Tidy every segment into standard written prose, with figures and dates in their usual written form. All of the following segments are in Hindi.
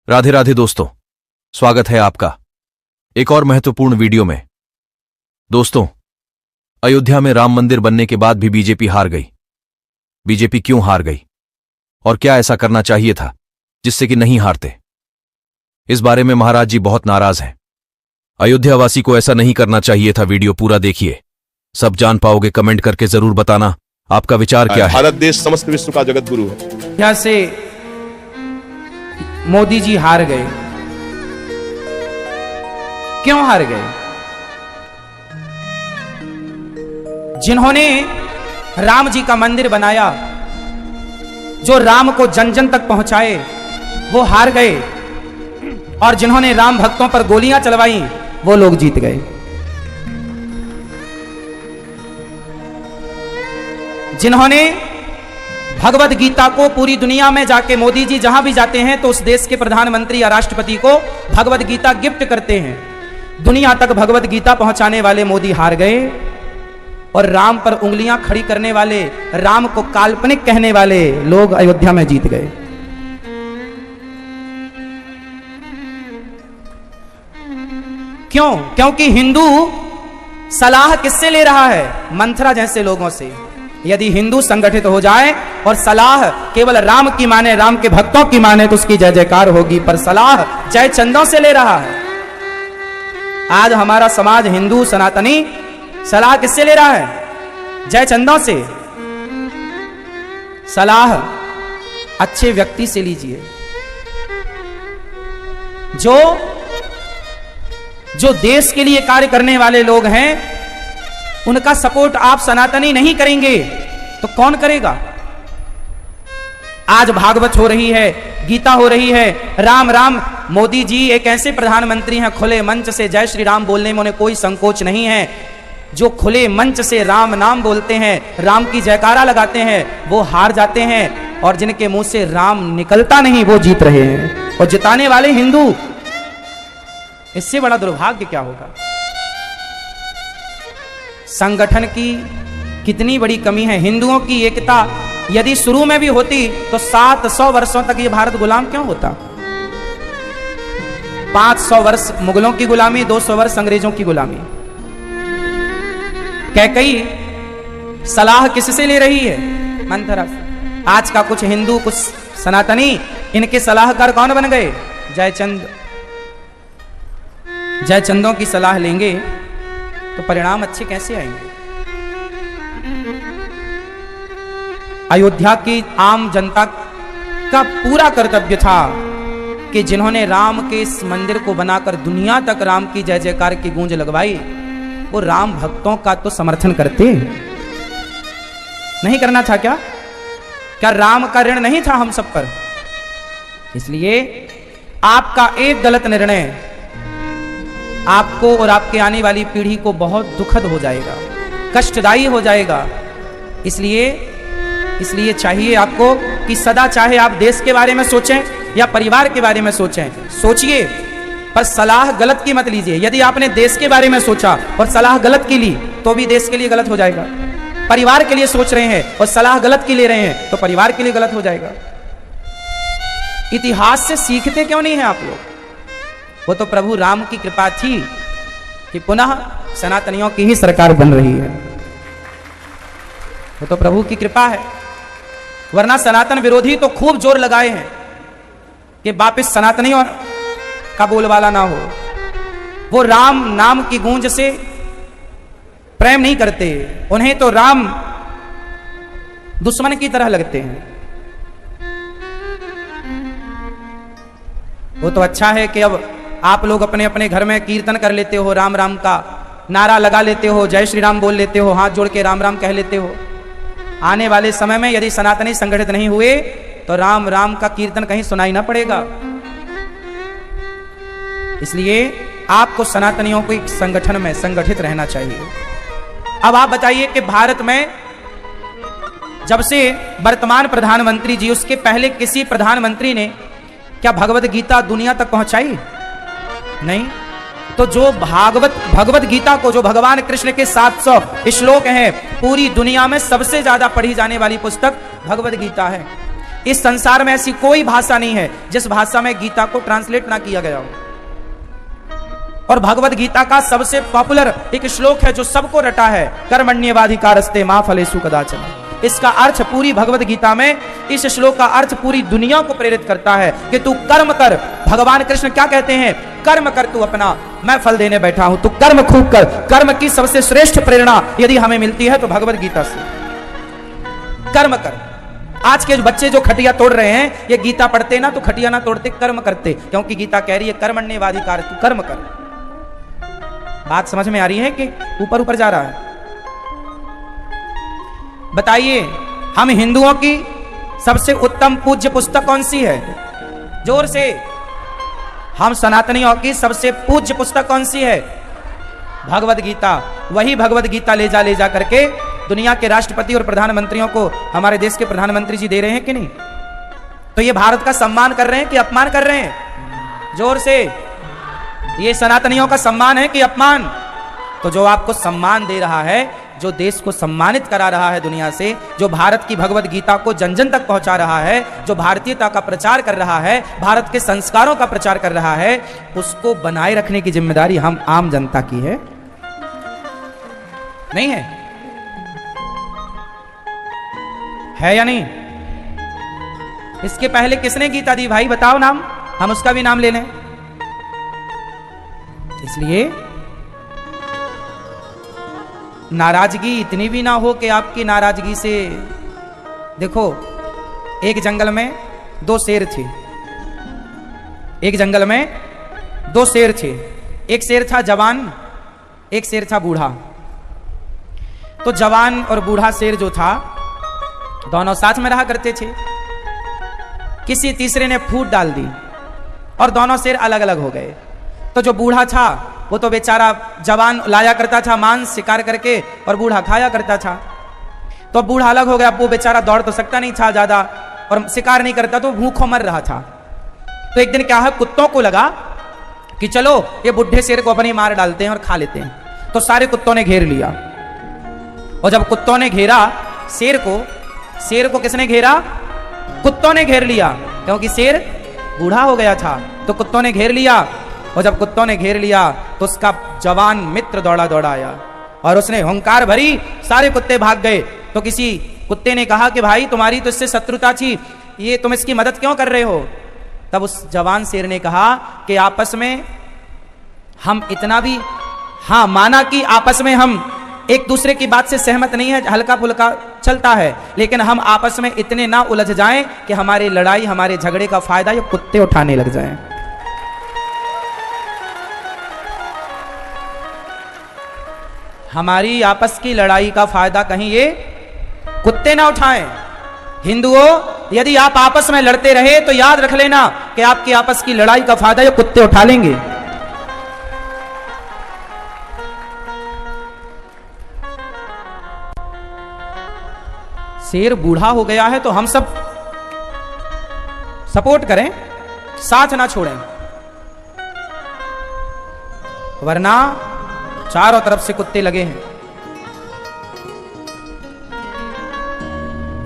राधे राधे दोस्तों, स्वागत है आपका एक और महत्वपूर्ण वीडियो में। दोस्तों, अयोध्या में राम मंदिर बनने के बाद भी बीजेपी हार गई। बीजेपी क्यों हार गई और क्या ऐसा करना चाहिए था जिससे कि नहीं हारते? इस बारे में महाराज जी बहुत नाराज हैं। अयोध्यावासी को ऐसा नहीं करना चाहिए था। वीडियो पूरा देखिए, सब जान पाओगे। कमेंट करके जरूर बताना आपका विचार क्या है। भारत देश समस्त विश्व का जगत गुरु है। यहां से मोदी जी हार गए। क्यों हार गए? जिन्होंने राम जी का मंदिर बनाया, जो राम को जन जन तक पहुंचाए, वो हार गए। और जिन्होंने राम भक्तों पर गोलियां चलवाई, वो लोग जीत गए। जिन्होंने भगवत गीता को पूरी दुनिया में जाके, मोदी जी जहां भी जाते हैं तो उस देश के प्रधानमंत्री या राष्ट्रपति को भगवत गीता गिफ्ट करते हैं। दुनिया तक भगवत गीता पहुंचाने वाले मोदी हार गए। और राम पर उंगलियां खड़ी करने वाले, राम को काल्पनिक कहने वाले लोग अयोध्या में जीत गए। क्यों? क्योंकि हिंदू सलाह किससे ले रहा है? मंथरा जैसे लोगों से। यदि हिंदू संगठित हो जाए और सलाह केवल राम की माने, राम के भक्तों की माने, तो उसकी जय जयकार होगी। पर सलाह जय चंदों से ले रहा है। आज हमारा समाज हिंदू सनातनी सलाह किससे ले रहा है? जय चंदों से। सलाह अच्छे व्यक्ति से लीजिए, जो देश के लिए कार्य करने वाले लोग हैं। उनका सपोर्ट आप सनातनी नहीं करेंगे तो कौन करेगा? आज भागवत हो रही है, गीता हो रही है, राम राम। मोदी जी एक ऐसे प्रधानमंत्री हैं, खुले मंच से जय श्री राम बोलने में उन्हें कोई संकोच नहीं है। जो खुले मंच से राम नाम बोलते हैं, राम की जयकारा लगाते हैं, वो हार जाते हैं। और जिनके मुंह से राम निकलता नहीं, वो जीत रहे हैं। और जिताने वाले हिंदू। इससे बड़ा दुर्भाग्य क्या होगा? संगठन की कितनी बड़ी कमी है। हिंदुओं की एकता यदि शुरू में भी होती तो 700 वर्षों तक ये भारत गुलाम क्यों होता? 500 वर्ष मुगलों की गुलामी, 200 वर्ष अंग्रेजों की गुलामी। कैकई सलाह किससे ले रही है? मंथरा से। आज का कुछ हिंदू, कुछ सनातनी, इनके सलाहकार कौन बन गए? जयचंद। जयचंदों की सलाह लेंगे तो परिणाम अच्छे कैसे आएंगे? अयोध्या की आम जनता का पूरा कर्तव्य था कि जिन्होंने राम के इस मंदिर को बनाकर दुनिया तक राम की जय जयकार की गूंज लगवाई, वो राम भक्तों का तो समर्थन करते। नहीं करना था क्या? क्या राम का ऋण नहीं था हम सब पर? इसलिए आपका एक गलत निर्णय आपको और आपके आने वाली पीढ़ी को बहुत दुखद हो जाएगा, कष्टदायी हो जाएगा। इसलिए चाहिए आपको कि सदा, चाहे आप देश के बारे में सोचें या परिवार के बारे में सोचें, सोचिए, पर सलाह गलत की मत लीजिए। यदि आपने देश के बारे में सोचा और सलाह गलत की ली तो भी देश के लिए गलत हो जाएगा। परिवार के लिए सोच रहे हैं और सलाह गलत की ले रहे हैं तो परिवार के लिए गलत हो जाएगा। इतिहास से सीखते क्यों नहीं है आप लोग? वो तो प्रभु राम की कृपा थी कि पुनः सनातनियों की ही सरकार बन रही है। वो तो प्रभु की कृपा है। वरना सनातन विरोधी तो खूब जोर लगाए हैं कि वापिस सनातनियों का बोलबाला ना हो। वो राम नाम की गूंज से प्रेम नहीं करते। उन्हें तो राम दुश्मन की तरह लगते हैं। वो तो अच्छा है कि अब आप लोग अपने अपने घर में कीर्तन कर लेते हो, राम राम का नारा लगा लेते हो, जय श्री राम बोल लेते हो, हाथ जोड़ के राम राम कह लेते हो। आने वाले समय में यदि सनातनी संगठित नहीं हुए तो राम राम का कीर्तन कहीं सुनाई ना पड़ेगा। इसलिए आपको सनातनियों को एक संगठन में संगठित रहना चाहिए। अब आप बताइए कि भारत में जब से वर्तमान प्रधानमंत्री जी, उसके पहले किसी प्रधानमंत्री ने क्या भगवत गीता दुनिया तक पहुंचाई? नहीं। तो जो भगवत गीता को, जो भगवान कृष्ण के 700 श्लोक हैं, पूरी दुनिया में सबसे ज्यादा पढ़ी जाने वाली पुस्तक भगवत गीता है। इस संसार में ऐसी कोई भाषा नहीं है जिस भाषा में गीता को ट्रांसलेट ना किया गया हो। और भगवत गीता का सबसे पॉपुलर एक श्लोक है जो सबको रटा है, कर्मण्येवाधिकारस्ते मा फलेषु कदाचन। इसका अर्थ पूरी भगवत गीता में, इस श्लोक का अर्थ पूरी दुनिया को प्रेरित करता है कि तू कर्म कर। भगवान कृष्ण क्या कहते हैं? कर्म कर तू अपना, मैं फल देने बैठा हूं, तू कर्म खूब कर। कर्म की सबसे श्रेष्ठ प्रेरणा यदि हमें मिलती है तो भगवत गीता से। कर्म कर। आज के बच्चे जो खटिया तोड़ रहे हैं, ये गीता पढ़ते ना तो खटिया ना तोड़ते, कर्म करते, क्योंकि गीता कह रही है कर्मण्येवाधिकार, तू कर्म कर। बात समझ में आ रही है कि ऊपर ऊपर जा रहा है? बताइए, हम हिंदुओं की सबसे उत्तम पूज्य पुस्तक कौन सी है? जोर से। हम सनातनियों की सबसे पूज्य पुस्तक कौन सी है? भगवत गीता। वही भगवत गीता ले जा करके दुनिया के राष्ट्रपति और प्रधानमंत्रियों को हमारे देश के प्रधानमंत्री जी दे रहे हैं कि नहीं? तो ये भारत का सम्मान कर रहे हैं कि अपमान कर रहे हैं? जोर से। ये सनातनियों का सम्मान है कि अपमान? तो जो आपको सम्मान दे रहा है, जो देश को सम्मानित करा रहा है दुनिया से, जो भारत की भगवत गीता को जन जन तक पहुंचा रहा है, जो भारतीयता का प्रचार कर रहा है, भारत के संस्कारों का प्रचार कर रहा है, उसको बनाए रखने की जिम्मेदारी हम आम जनता की है, नहीं है? है या नहीं? इसके पहले किसने गीता दी भाई? बताओ नाम, हम उसका भी नाम ले लें। इसलिए नाराजगी इतनी भी ना हो कि आपकी नाराजगी से, देखो, एक जंगल में दो शेर थे। एक जंगल में दो शेर थे। एक शेर था जवान, एक शेर था बूढ़ा। तो जवान और बूढ़ा शेर जो था, दोनों साथ में रहा करते थे। किसी तीसरे ने फूट डाल दी और दोनों शेर अलग अलग हो गए। तो जो बूढ़ा था वो तो बेचारा, जवान लाया करता था मांस शिकार करके और बूढ़ा खाया करता था। तो बूढ़ा अलग हो गया, वो बेचारा दौड़ तो सकता नहीं था ज्यादा और शिकार नहीं करता, तो भूखों मर रहा था। तो एक दिन क्या है, कुत्तों को लगा कि चलो ये बुढ़े शेर को अपनी मार डालते हैं और खा लेते हैं। तो सारे कुत्तों ने घेर लिया। और जब कुत्तों ने घेरा शेर को किसने घेरा? कुत्तों ने घेर लिया, क्योंकि शेर बूढ़ा हो गया था। तो कुत्तों ने घेर लिया। और जब कुत्तों ने घेर लिया तो उसका जवान मित्र दौड़ा आया और उसने हुंकार भरी, सारे कुत्ते भाग गए। तो किसी कुत्ते ने कहा कि भाई तुम्हारी तो इससे शत्रुता थी, ये तुम इसकी मदद क्यों कर रहे हो? तब उस जवान शेर ने कहा कि आपस में हम इतना भी, हाँ माना कि आपस में हम एक दूसरे की बात से सहमत नहीं है, हल्का फुल्का चलता है, लेकिन हम आपस में इतने ना उलझ जाएं कि हमारी लड़ाई, हमारे झगड़े का फायदा ये कुत्ते उठाने लग जाएं। हमारी आपस की लड़ाई का फायदा कहीं ये कुत्ते ना उठाएं। हिंदुओं, यदि आप आपस में लड़ते रहे तो याद रख लेना कि आपकी आपस की लड़ाई का फायदा ये कुत्ते उठा लेंगे। शेर बूढ़ा हो गया है तो हम सब सपोर्ट करें, साथ ना छोड़ें, वरना चारों तरफ से कुत्ते लगे हैं।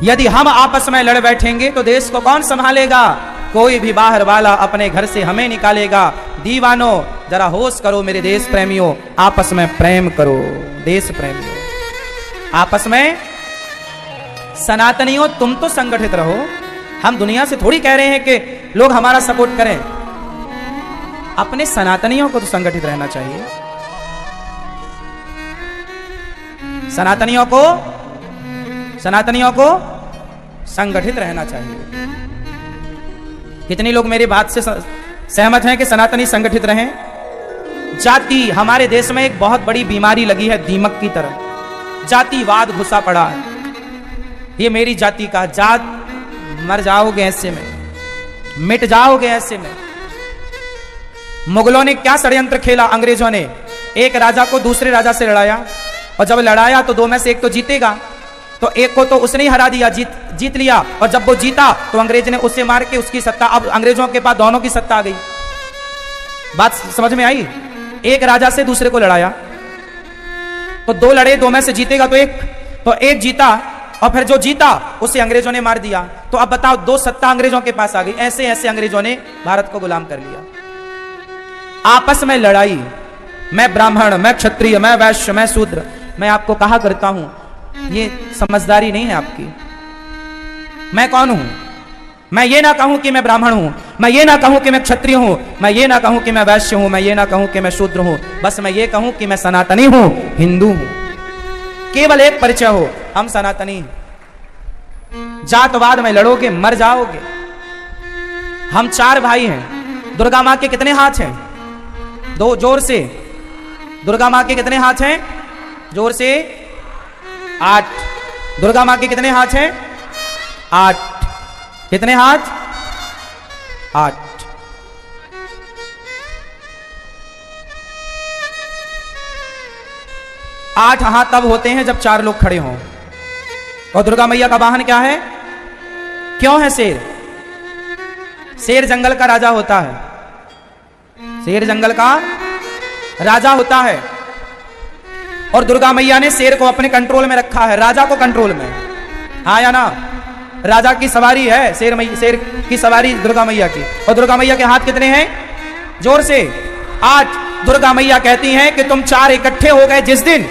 यदि हम आपस में लड़ बैठेंगे तो देश को कौन संभालेगा? कोई भी बाहर वाला अपने घर से हमें निकालेगा। दीवानों, जरा होश करो मेरे देश प्रेमियों, आपस में प्रेम करो देश प्रेमियों, आपस में। सनातनियों, तुम तो संगठित रहो। हम दुनिया से थोड़ी कह रहे हैं कि लोग हमारा सपोर्ट करें। अपने सनातनियों को तो संगठित रहना चाहिए। सनातनियों को संगठित रहना चाहिए। कितने लोग मेरी बात से सहमत हैं कि सनातनी संगठित रहें? जाति, हमारे देश में एक बहुत बड़ी बीमारी लगी है, दीमक की तरह। जातिवाद घुसा पड़ा है। ये मेरी जाति का, जात, मर जाओगे ऐसे में, मिट जाओगे ऐसे में। मुगलों ने क्या षड्यंत्र खेला? अंग्रेजों ने एक राजा को दूसरे राजा से लड़ाया, और जब लड़ाया तो दो में से एक तो जीतेगा, तो एक को तो उसने ही हरा दिया, जीत लिया। और जब वो जीता तो अंग्रेज ने उससे मार के उसकी सत्ता, अब अंग्रेजों के पास दोनों की सत्ता आ गई। बात समझ में आई? एक राजा से दूसरे को लड़ाया, तो दो लड़े, दो में से जीतेगा तो एक जीता, और फिर जो जीता उसे अंग्रेजों ने मार दिया। तो अब बताओ, दो सत्ता अंग्रेजों के पास आ गई, ऐसे ऐसे अंग्रेजों ने भारत को गुलाम कर लिया। आपस में लड़ाई, मैं ब्राह्मण, मैं क्षत्रिय, मैं वैश्य, मैं शूद्र। मैं आपको कहा करता हूं, ये समझदारी नहीं है आपकी। मैं कौन हूं? मैं ये ना कहूं कि मैं ब्राह्मण हूं, मैं ये ना कहूं कि मैं क्षत्रिय हूं, मैं ये ना कहूं कि मैं वैश्य हूं, मैं ये ना कहूं कि मैं शूद्र हूं, बस मैं ये कहूं कि मैं सनातनी हूं, हिंदू हूं। केवल एक परिचय हो, हम सनातनी हैं। जातवाद में लड़ोगे मर जाओगे। हम 4 भाई हैं। दुर्गा मां के कितने हाथ हैं? 2, जोर से। दुर्गा मां के कितने हाथ हैं? जोर से। 8। दुर्गा मां के कितने हाथ हैं? 8। कितने हाथ? 8। आठ हाथ तब होते हैं जब 4 लोग खड़े हों। और दुर्गा मैया का वाहन क्या है? क्यों है शेर? शेर जंगल का राजा होता है। शेर जंगल का राजा होता है। और दुर्गा मैया ने शेर को अपने कंट्रोल में रखा है, राजा को कंट्रोल में। हाँ या ना? राजा की सवारी है शेर की सवारी दुर्गा मैया की। और दुर्गा मैया के हाथ कितने हैं? जोर से। 8। दुर्गा मैया कहती हैं कि तुम 4 इकट्ठे हो गए जिस दिन,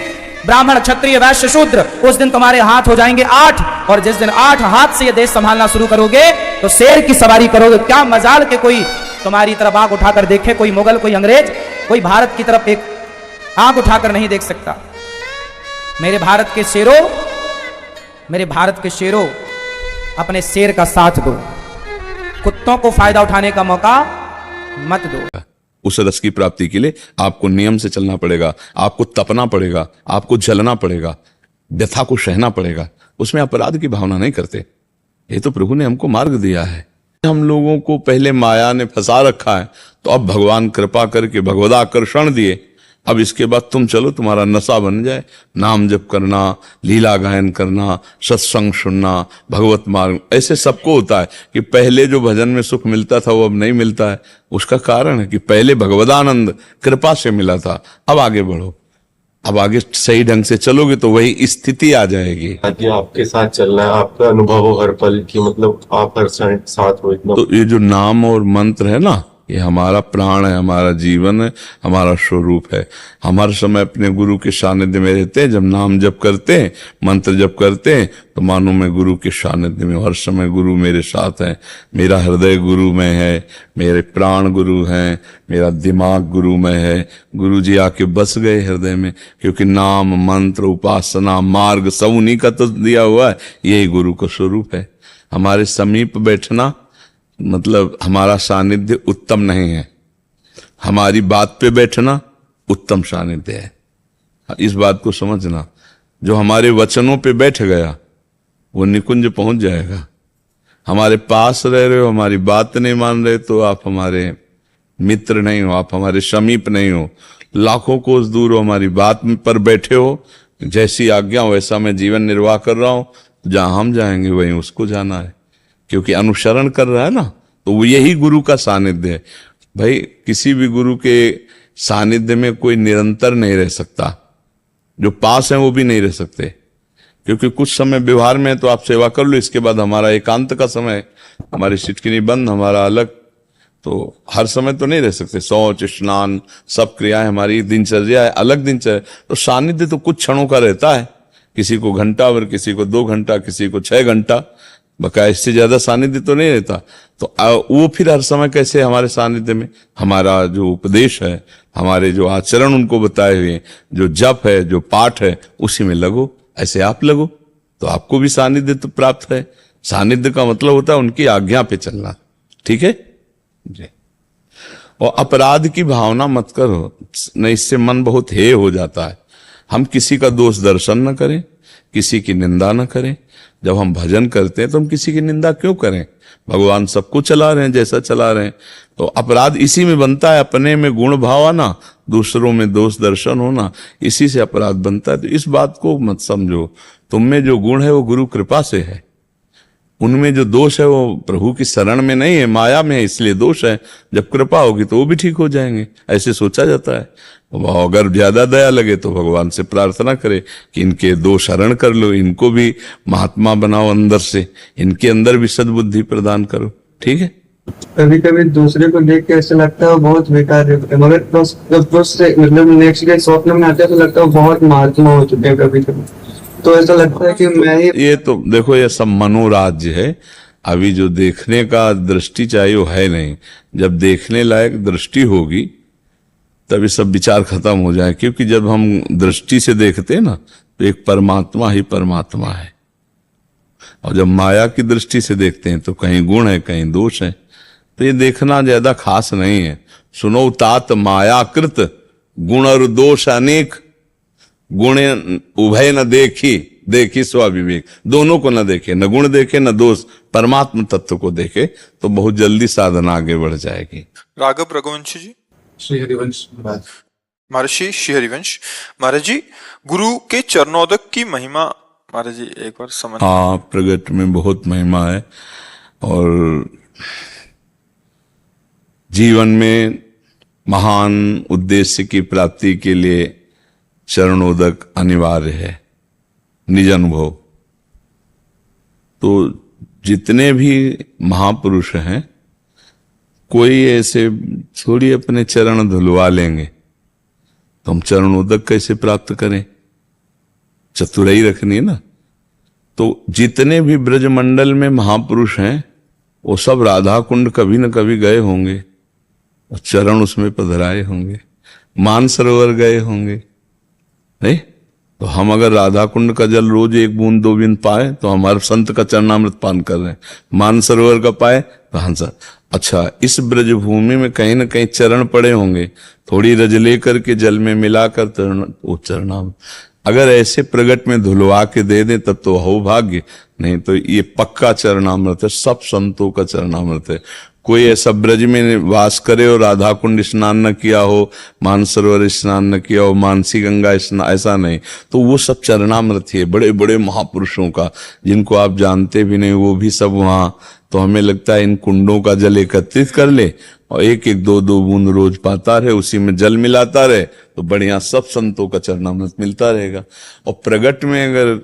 ब्राह्मण, क्षत्रिय, वैश्य, शूद्र, उस दिन तुम्हारे हाथ हो जाएंगे 8। और जिस दिन 8 हाथ से ये देश संभालना शुरू करोगे तो शेर की सवारी करोगे। क्या मजाल के कोई तुम्हारी तरफ आंख उठाकर देखे, कोई मुगल, कोई अंग्रेज, कोई भारत की तरफ एक आंख उठाकर नहीं देख सकता। मेरे भारत के शेरों, मेरे भारत के शेरों, अपने शेर का साथ दो। कुत्तों को फायदा उठाने का मौका मत दो। उस रस की प्राप्ति के लिए आपको नियम से चलना पड़ेगा, आपको तपना पड़ेगा, आपको जलना पड़ेगा, व्यथा को सहना पड़ेगा। उसमें अपराध की भावना नहीं करते। ये तो प्रभु ने हमको मार्ग दिया है। हम लोगों को पहले माया ने फंसा रखा है, तो अब भगवान कृपा करके भगवदाकर्षण दिए। अब इसके बाद तुम चलो, तुम्हारा नशा बन जाए, नाम जप करना, लीला गायन करना, सत्संग सुनना, भगवत मार्ग। ऐसे सबको होता है कि पहले जो भजन में सुख मिलता था वो अब नहीं मिलता है। उसका कारण है कि पहले भगवदानंद कृपा से मिला था। अब आगे बढ़ो, अब आगे सही ढंग से चलोगे तो वही स्थिति आ जाएगी। आज आपके साथ चलना है, आपका अनुभव हो हर पल की, मतलब आप हर साथ हो इतना। तो ये जो नाम और मंत्र है ना, ये हमारा प्राण है, हमारा जीवन है, हमारा स्वरूप है। हम हर समय अपने गुरु के सानिध्य में रहते हैं। जब नाम जप करते हैं, मंत्र जप करते हैं, तो मानो मैं गुरु के सानिध्य में, हर समय गुरु मेरे साथ है। मेरा हृदय गुरु में है, मेरे प्राण गुरु हैं, मेरा दिमाग गुरु में है। गुरु जी आके बस गए हृदय में, क्योंकि नाम, मंत्र, उपासना, मार्ग सब उन्हीं का तो दिया हुआ है। यही गुरु का स्वरूप है। हमारे समीप बैठना मतलब हमारा सानिध्य उत्तम नहीं है। हमारी बात पे बैठना उत्तम सानिध्य है। इस बात को समझना। जो हमारे वचनों पे बैठ गया वो निकुंज पहुंच जाएगा। हमारे पास रह रहे हो, हमारी बात नहीं मान रहे, तो आप हमारे मित्र नहीं हो, आप हमारे समीप नहीं हो। लाखों कोस दूर हो, हमारी बात पर बैठे हो। जैसी आज्ञा वैसा मैं जीवन निर्वाह कर रहा हूं। जहां हम जाएंगे वहीं उसको जाना है, क्योंकि अनुसरण कर रहा है ना। तो वो यही गुरु का सानिध्य है। भाई किसी भी गुरु के सानिध्य में कोई निरंतर नहीं रह सकता। जो पास है वो भी नहीं रह सकते, क्योंकि कुछ समय व्यवहार में तो आप सेवा कर लो, इसके बाद हमारा एकांत का समय, हमारी सिटकिनी बंद, हमारा अलग। तो हर समय तो नहीं रह सकते। शौच, स्नान, सब क्रियाएं हमारी दिनचर्या है, अलग दिनचर्या। तो सानिध्य तो कुछ क्षणों का रहता है। किसी को घंटा भर, किसी को 2 घंटा, किसी को 6 घंटा, बकाया इससे ज्यादा सानिध्य तो नहीं रहता। तो वो फिर हर समय कैसे हमारे सानिध्य में? हमारा जो उपदेश है, हमारे जो आचरण उनको बताए हुए, जो जप है, जो पाठ है, उसी में लगो। ऐसे आप लगो तो आपको भी सानिध्य तो प्राप्त है। सानिध्य का मतलब होता है उनकी आज्ञा पे चलना। ठीक है जी। और अपराध की भावना मत करो, नहीं, इससे मन बहुत हे हो जाता है। हम किसी का दोष दर्शन न करें, किसी की निंदा न करें। जब हम भजन करते हैं तो हम किसी की निंदा क्यों करें? भगवान सबको चला रहे हैं जैसा चला रहे हैं। तो अपराध इसी में बनता है, अपने में गुण भाव आना, दूसरों में दोष दर्शन होना, इसी से अपराध बनता है। तो इस बात को मत समझो। तुम में जो गुण है वो गुरु कृपा से है। उनमें जो दोष है वो प्रभु की शरण में नहीं है, माया में है, इसलिए दोष है। जब कृपा होगी तो वो भी ठीक हो जाएंगे, ऐसे सोचा जाता है। और अगर ज्यादा दया लगे तो भगवान से प्रार्थना करे कि इनके दोष हरण कर लो, इनको भी महात्मा बनाओ, अंदर से इनके अंदर भी सद्बुद्धि प्रदान करो। ठीक है। कभी कभी दूसरे को देख के ऐसा लगता है वो बहुत बेकार है, मगर जब उससे मतलब नेक्स्ट डे स्वप्न में आता है तो लगता है वो बहुत महात्मा हो चुके हैं। कभी कभी तो ऐसा लगता है कि मैं ही ये तो देखो, ये सब मनोराज्य है। अभी जो देखने का दृष्टि चाहिए वो है नहीं। जब देखने लायक दृष्टि होगी तभी सब विचार खत्म हो जाए, क्योंकि जब हम दृष्टि से देखते हैं ना तो एक परमात्मा ही परमात्मा है, और जब माया की दृष्टि से देखते हैं तो कहीं गुण है कहीं दोष है। तो ये देखना ज्यादा खास नहीं है। सुनो तात मायाकृत गुण और दोष अनेक, गुण उभय न देखी स्वाविवेक। दोनों को न देखे, न गुण देखे न दोष, परमात्मा तत्व को देखे तो बहुत जल्दी साधना आगे बढ़ जाएगी। राघव रघुवंशी जी। श्री हरिवंश महाराज। महर्षि श्री हरिवंश महाराज जी, गुरु के चरणोदक की महिमा महाराज जी एक बार समझ। हाँ, प्रगट में बहुत महिमा है, और जीवन में महान उद्देश्य की प्राप्ति के लिए चरणोदक अनिवार्य है। निज अनुभव तो जितने भी महापुरुष हैं, कोई ऐसे थोड़ी अपने चरण धुलवा लेंगे तो हम चरणोदक कैसे प्राप्त करें? चतुराई रखनी है ना। तो जितने भी ब्रजमंडल में महापुरुष हैं वो सब राधा कुंड कभी न कभी गए होंगे और चरण उसमें पधराए होंगे, मानसरोवर गए होंगे, नहीं? तो हम अगर राधा कुंड का जल रोज 1 बूंद 2 बूंद पाए तो हमारे संत का चरणामृत पान कर रहे हैं। मानसरोवर का पाए तो हंस। अच्छा, इस ब्रज भूमि में कहीं न कहीं चरण पड़े होंगे, थोड़ी रज लेकर के जल में मिलाकर वो चरणामृत अगर ऐसे प्रगट में धुलवा के दे दे तब तो हो भाग्य, नहीं तो ये पक्का चरणामृत है, सब संतों का चरणामृत है। कोई ऐसा ब्रज में वास करे और राधा कुंड स्नान न किया हो, मानसरोवर स्नान न किया हो, मानसी गंगा स्नान, ऐसा नहीं, तो वो सब चरणामृत ही है बड़े बड़े महापुरुषों का, जिनको आप जानते भी नहीं, वो भी सब वहां। तो हमें लगता है इन कुंडों का जल एकत्रित कर ले और 1-1 2-2 बूंद रोज पाता रहे, उसी में जल मिलाता रहे तो बढ़िया सब संतों का चरणामृत मिलता रहेगा। और प्रगट में अगर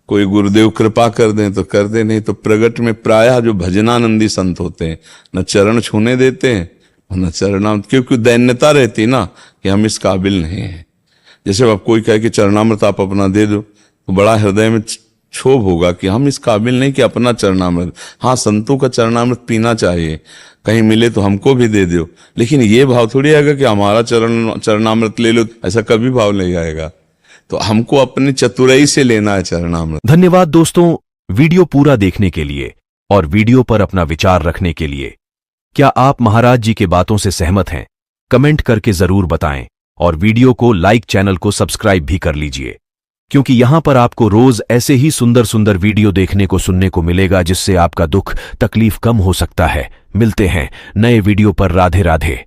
कोई गुरुदेव कृपा कर दें तो कर दें, नहीं तो प्रगट में प्रायः जो भजनानंदी संत होते हैं न चरण छूने देते हैं और न चरणामृत, क्योंकि दैन्यता रहती ना कि हम इस काबिल नहीं हैं। जैसे अब कोई कहे कि चरणामृत आप अपना दे दो तो बड़ा हृदय में क्षोभ होगा कि हम इस काबिल नहीं कि अपना चरणामृत। हाँ, संतों का चरणामृत पीना चाहिए, कहीं मिले तो हमको भी दे दो, लेकिन ये भाव थोड़ी आएगा कि हमारा चरणामृत ले लो, ऐसा कभी भाव नहीं आएगा। तो हमको अपनी चतुराई से लेना है चरणामृत। धन्यवाद दोस्तों, वीडियो पूरा देखने के लिए और वीडियो पर अपना विचार रखने के लिए। क्या आप महाराज जी के बातों से सहमत हैं? कमेंट करके जरूर बताएं और वीडियो को लाइक, चैनल को सब्सक्राइब भी कर लीजिए, क्योंकि यहां पर आपको रोज ऐसे ही सुंदर सुंदर वीडियो देखने को सुनने को मिलेगा, जिससे आपका दुख तकलीफ कम हो सकता है। मिलते हैं नए वीडियो पर। राधे राधे।